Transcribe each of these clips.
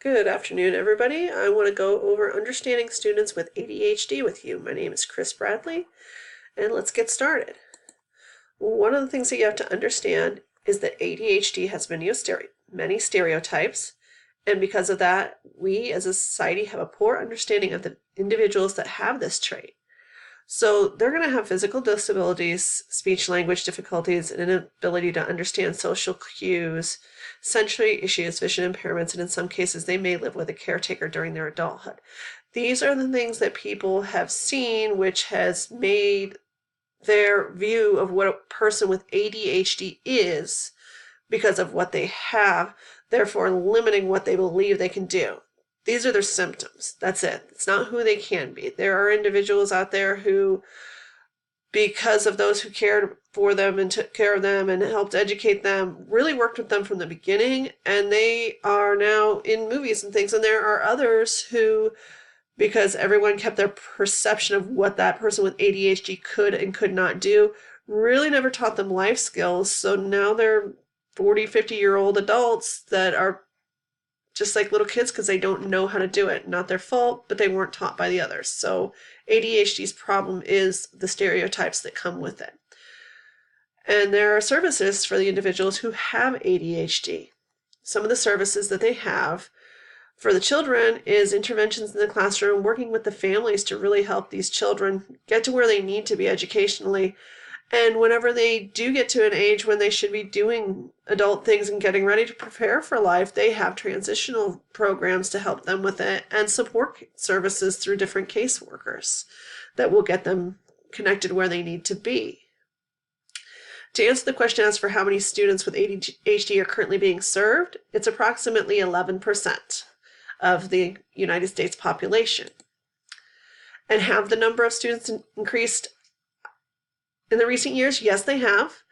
Good afternoon, everybody. I want to go over understanding students with ADHD with you. My name is Chris Bradley, and let's get started. One of the things that you have to understand is that ADHD has many stereotypes, and because of that, we as a society have a poor understanding of the individuals that have this trait. So they're going to have physical disabilities, speech language difficulties, an inability to understand social cues, sensory issues, vision impairments, and in some cases they may live with a caretaker during their adulthood. These are the things that people have seen, which has made their view of what a person with ADHD is because of what they have, therefore limiting what they believe they can do. These are their symptoms. That's it. It's not who they can be. There are individuals out there who, because of those who cared for them and took care of them and helped educate them, really worked with them from the beginning, and they are now in movies and things. And there are others who, because everyone kept their perception of what that person with ADHD could and could not do, really never taught them life skills. So now they're 40, 50-year-old adults that are just like little kids because they don't know how to do it. Not their fault, but they weren't taught by the others. So ADHD's problem is the stereotypes that come with it. And there are services for the individuals who have ADHD. Some of the services that they have for the children is interventions in the classroom, working with the families to really help these children get to where they need to be educationally. And whenever they do get to an age when they should be doing adult things and getting ready to prepare for life, they have transitional programs to help them with it and support services through different caseworkers that will get them connected where they need to be. To answer the question as for how many students with ADHD are currently being served, it's approximately 11% of the United States population. And have the number of students increased in the recent years? Yes, they have.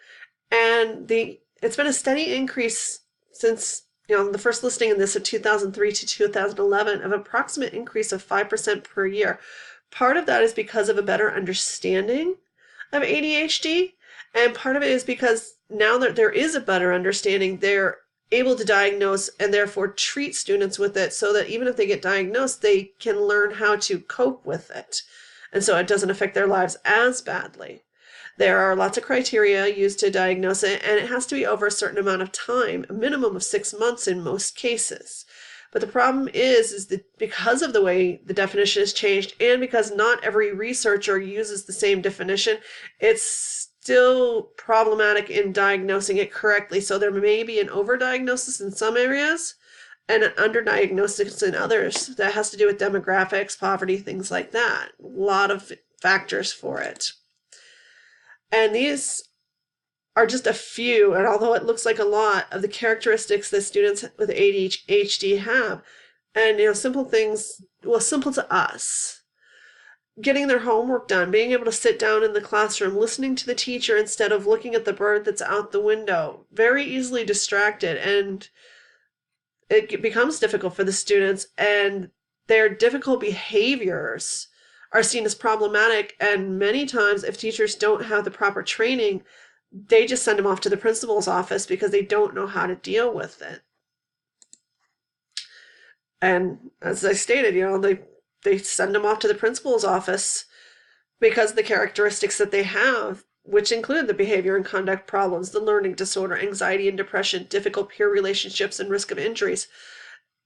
And it's been a steady increase since, the first listing in this of 2003 to 2011 of approximate increase of 5% per year. Part of that is because of a better understanding of ADHD. And part of it is because now that there is a better understanding, they're able to diagnose and therefore treat students with it so that even if they get diagnosed, they can learn how to cope with it. And so it doesn't affect their lives as badly. There are lots of criteria used to diagnose it, and it has to be over a certain amount of time, a minimum of 6 months in most cases. But the problem is that because of the way the definition has changed and because not every researcher uses the same definition, it's still problematic in diagnosing it correctly. So there may be an overdiagnosis in some areas and an underdiagnosis in others. That has to do with demographics, poverty, things like that. A lot of factors for it. And these are just a few, and although it looks like a lot, of the characteristics that students with ADHD have. And, simple things, simple to us. Getting their homework done, being able to sit down in the classroom, listening to the teacher instead of looking at the bird that's out the window. Very easily distracted, and it becomes difficult for the students, and their difficult behaviors are seen as problematic, and many times if teachers don't have the proper training, they just send them off to the principal's office because they don't know how to deal with it. And as I stated, they send them off to the principal's office because of the characteristics that they have, which include the behavior and conduct problems, the learning disorder, anxiety and depression, difficult peer relationships, and risk of injuries.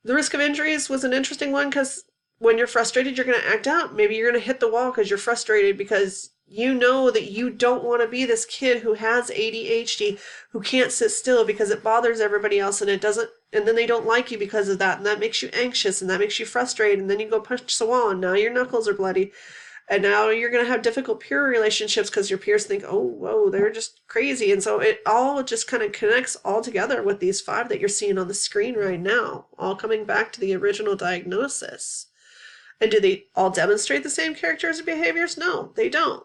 The risk of injuries was an interesting one because when you're frustrated, you're going to act out. Maybe you're going to hit the wall because you're frustrated because you know that you don't want to be this kid who has ADHD, who can't sit still because it bothers everybody else and then they don't like you because of that. And that makes you anxious and that makes you frustrated. And then you go punch the wall and now your knuckles are bloody. And now you're going to have difficult peer relationships because your peers think, oh, whoa, they're just crazy. And so it all just kind of connects all together with these 5 that you're seeing on the screen right now, all coming back to the original diagnosis. And do they all demonstrate the same characters and behaviors? No, they don't.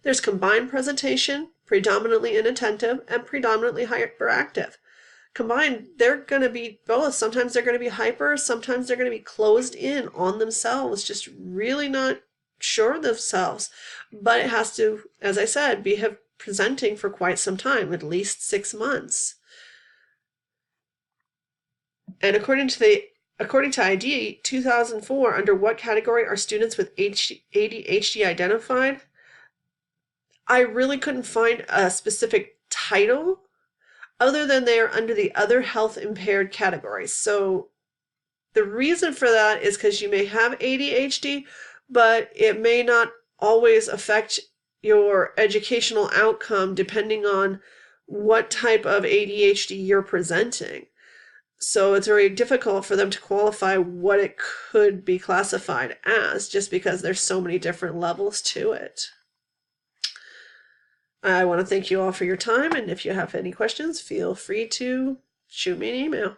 There's combined presentation, predominantly inattentive, and predominantly hyperactive. Combined, they're going to be both. Sometimes they're going to be hyper, sometimes they're going to be closed in on themselves, just really not sure of themselves. But it has to, as I said, be presenting for quite some time, at least 6 months. And according to the according to ID 2004, under what category are students with ADHD identified? I really couldn't find a specific title other than they are under the other health impaired categories. So the reason for that is because you may have ADHD, but it may not always affect your educational outcome depending on what type of ADHD you're presenting. So it's very difficult for them to qualify what it could be classified as, just because there's so many different levels to it. I want to thank you all for your time, and if you have any questions, feel free to shoot me an email.